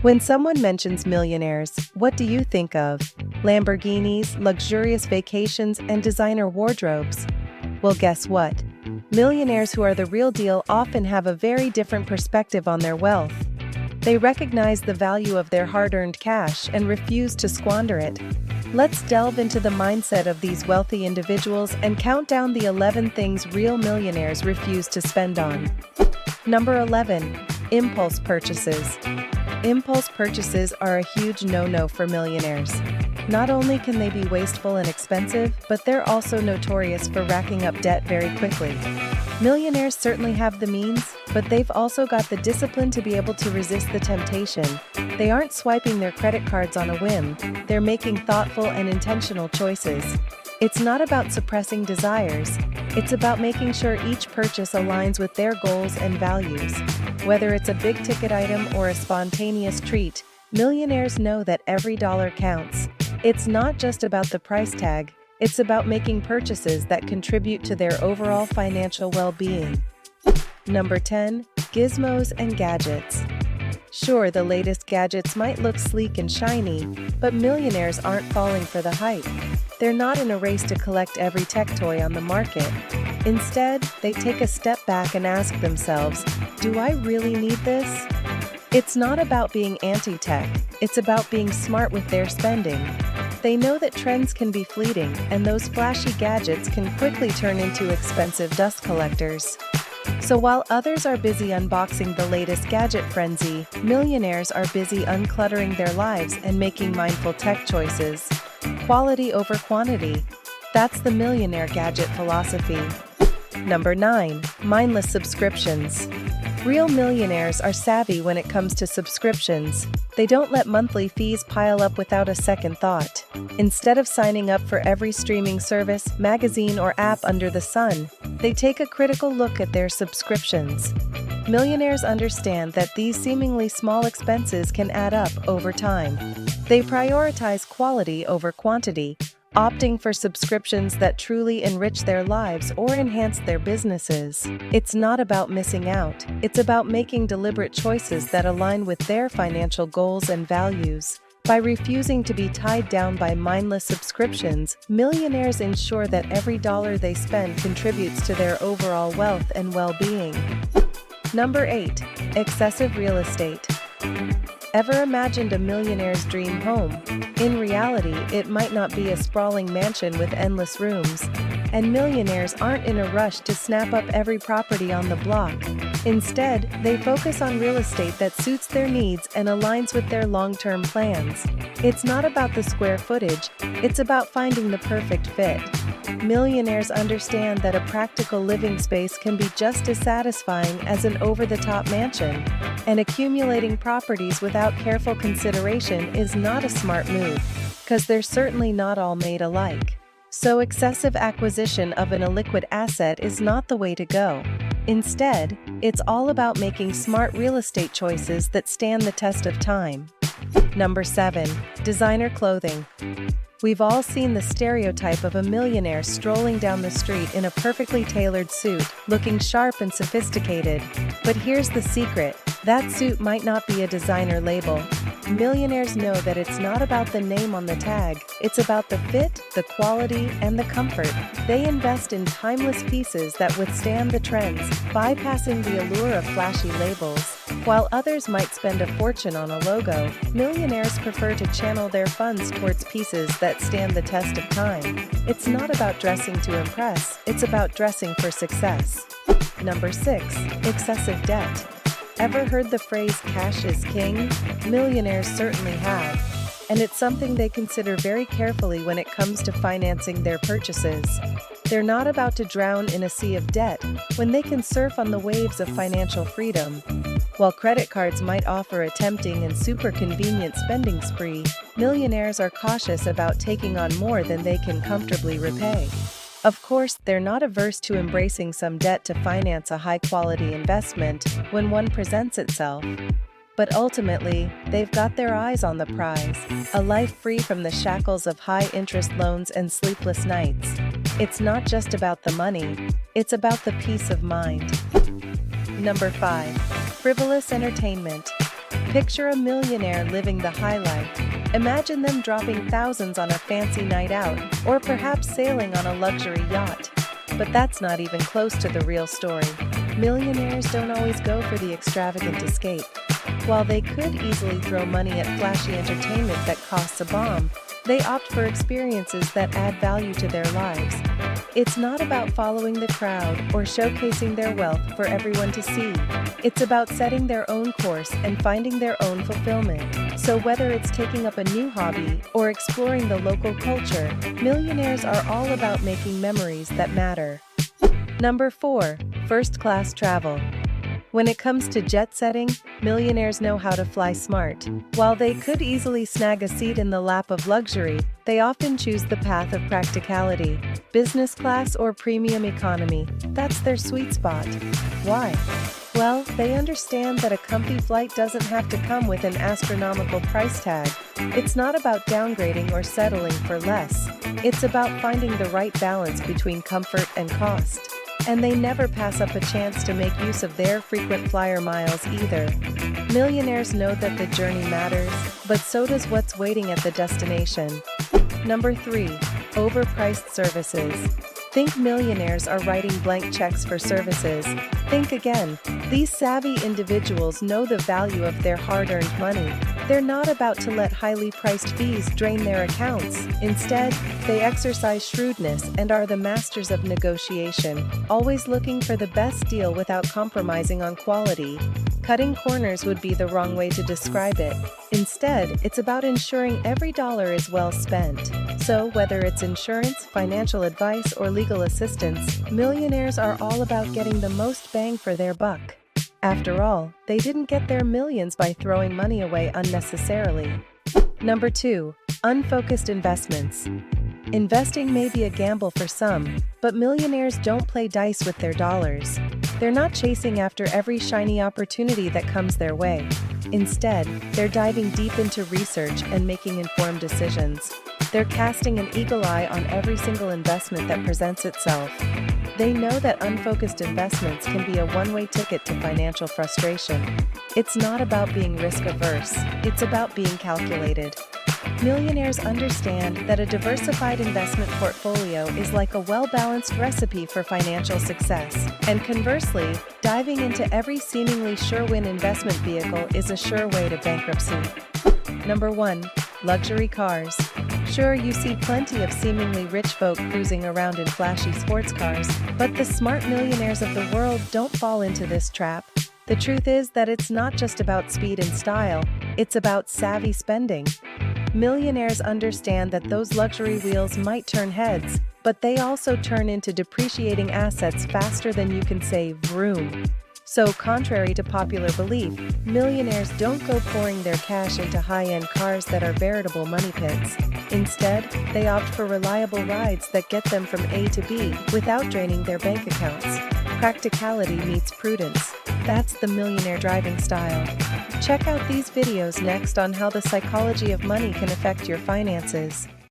When someone mentions millionaires, what do you think of? Lamborghinis, luxurious vacations, and designer wardrobes? Well, guess what? Millionaires who are the real deal often have a very different perspective on their wealth. They recognize the value of their hard-earned cash and refuse to squander it. Let's delve into the mindset of these wealthy individuals and count down the 11 things real millionaires refuse to spend on. Number 11. Impulse purchases. Impulse purchases are a huge no-no for millionaires. Not only can they be wasteful and expensive, but they're also notorious for racking up debt very quickly. Millionaires certainly have the means, but they've also got the discipline to be able to resist the temptation. They aren't swiping their credit cards on a whim, they're making thoughtful and intentional choices. It's not about suppressing desires, it's about making sure each purchase aligns with their goals and values. Whether it's a big-ticket item or a spontaneous treat, millionaires know that every dollar counts. It's not just about the price tag, it's about making purchases that contribute to their overall financial well-being. Number 10. Gizmos and gadgets. Sure, the latest gadgets might look sleek and shiny, but millionaires aren't falling for the hype. They're not in a race to collect every tech toy on the market. Instead, they take a step back and ask themselves, do I really need this? It's not about being anti-tech, it's about being smart with their spending. They know that trends can be fleeting, and those flashy gadgets can quickly turn into expensive dust collectors. So while others are busy unboxing the latest gadget frenzy, millionaires are busy uncluttering their lives and making mindful tech choices. Quality over quantity. That's the millionaire gadget philosophy. Number 9. Mindless subscriptions. Real millionaires are savvy when it comes to subscriptions. They don't let monthly fees pile up without a second thought. Instead of signing up for every streaming service, magazine, or app under the sun, they take a critical look at their subscriptions. Millionaires understand that these seemingly small expenses can add up over time. They prioritize quality over quantity, opting for subscriptions that truly enrich their lives or enhance their businesses. It's not about missing out, it's about making deliberate choices that align with their financial goals and values. By refusing to be tied down by mindless subscriptions, millionaires ensure that every dollar they spend contributes to their overall wealth and well-being. Number 8. Excessive real estate. Ever imagined a millionaire's dream home? In reality, it might not be a sprawling mansion with endless rooms. And millionaires aren't in a rush to snap up every property on the block. Instead, they focus on real estate that suits their needs and aligns with their long-term plans. It's not about the square footage, it's about finding the perfect fit. Millionaires understand that a practical living space can be just as satisfying as an over-the-top mansion, and accumulating properties without careful consideration is not a smart move, because they're certainly not all made alike. So excessive acquisition of an illiquid asset is not the way to go. Instead, it's all about making smart real estate choices that stand the test of time. Number 7. Designer clothing. We've all seen the stereotype of a millionaire strolling down the street in a perfectly tailored suit, looking sharp and sophisticated. But here's the secret: that suit might not be a designer label. Millionaires know that it's not about the name on the tag, it's about the fit, the quality, and the comfort. They invest in timeless pieces that withstand the trends, bypassing the allure of flashy labels. While others might spend a fortune on a logo, millionaires prefer to channel their funds towards pieces that stand the test of time. It's not about dressing to impress, it's about dressing for success. Number 6. Excessive debt. Ever heard the phrase cash is king? Millionaires certainly have. And it's something they consider very carefully when it comes to financing their purchases. They're not about to drown in a sea of debt when they can surf on the waves of financial freedom. While credit cards might offer a tempting and super convenient spending spree, millionaires are cautious about taking on more than they can comfortably repay. Of course, they're not averse to embracing some debt to finance a high-quality investment when one presents itself. But ultimately, they've got their eyes on the prize, a life free from the shackles of high-interest loans and sleepless nights. It's not just about the money, it's about the peace of mind. Number 5. Frivolous Entertainment. Picture a millionaire living the high life. Imagine them dropping thousands on a fancy night out, or perhaps sailing on a luxury yacht. But that's not even close to the real story. Millionaires don't always go for the extravagant escape. While they could easily throw money at flashy entertainment that costs a bomb, they opt for experiences that add value to their lives. It's not about following the crowd or showcasing their wealth for everyone to see. It's about setting their own course and finding their own fulfillment. So whether it's taking up a new hobby or exploring the local culture, millionaires are all about making memories that matter. Number 4. First-class travel. When it comes to jet-setting, millionaires know how to fly smart. While they could easily snag a seat in the lap of luxury, they often choose the path of practicality. Business class or premium economy, that's their sweet spot. Why? Well, they understand that a comfy flight doesn't have to come with an astronomical price tag. It's not about downgrading or settling for less. It's about finding the right balance between comfort and cost. And they never pass up a chance to make use of their frequent flyer miles either. Millionaires know that the journey matters, but so does what's waiting at the destination. Number 3. Overpriced services. Think millionaires are writing blank checks for services? Think again. These savvy individuals know the value of their hard-earned money. They're not about to let highly priced fees drain their accounts. Instead, they exercise shrewdness and are the masters of negotiation, always looking for the best deal without compromising on quality. Cutting corners would be the wrong way to describe it. Instead, it's about ensuring every dollar is well spent. So, whether it's insurance, financial advice, or legal assistance, millionaires are all about getting the most bang for their buck. After all, they didn't get their millions by throwing money away unnecessarily. Number 2. Unfocused investments. Investing may be a gamble for some, but millionaires don't play dice with their dollars. They're not chasing after every shiny opportunity that comes their way. Instead, they're diving deep into research and making informed decisions. They're casting an eagle eye on every single investment that presents itself. They know that unfocused investments can be a one-way ticket to financial frustration. It's not about being risk-averse, it's about being calculated. Millionaires understand that a diversified investment portfolio is like a well-balanced recipe for financial success. And conversely, diving into every seemingly sure-win investment vehicle is a sure way to bankruptcy. Number 1. Luxury cars. Sure, you see plenty of seemingly rich folk cruising around in flashy sports cars, but the smart millionaires of the world don't fall into this trap. The truth is that it's not just about speed and style, it's about savvy spending. Millionaires understand that those luxury wheels might turn heads, but they also turn into depreciating assets faster than you can say vroom. So, contrary to popular belief, millionaires don't go pouring their cash into high-end cars that are veritable money pits. Instead, they opt for reliable rides that get them from A to B without draining their bank accounts. Practicality meets prudence. That's the millionaire driving style. Check out these videos next on how the psychology of money can affect your finances.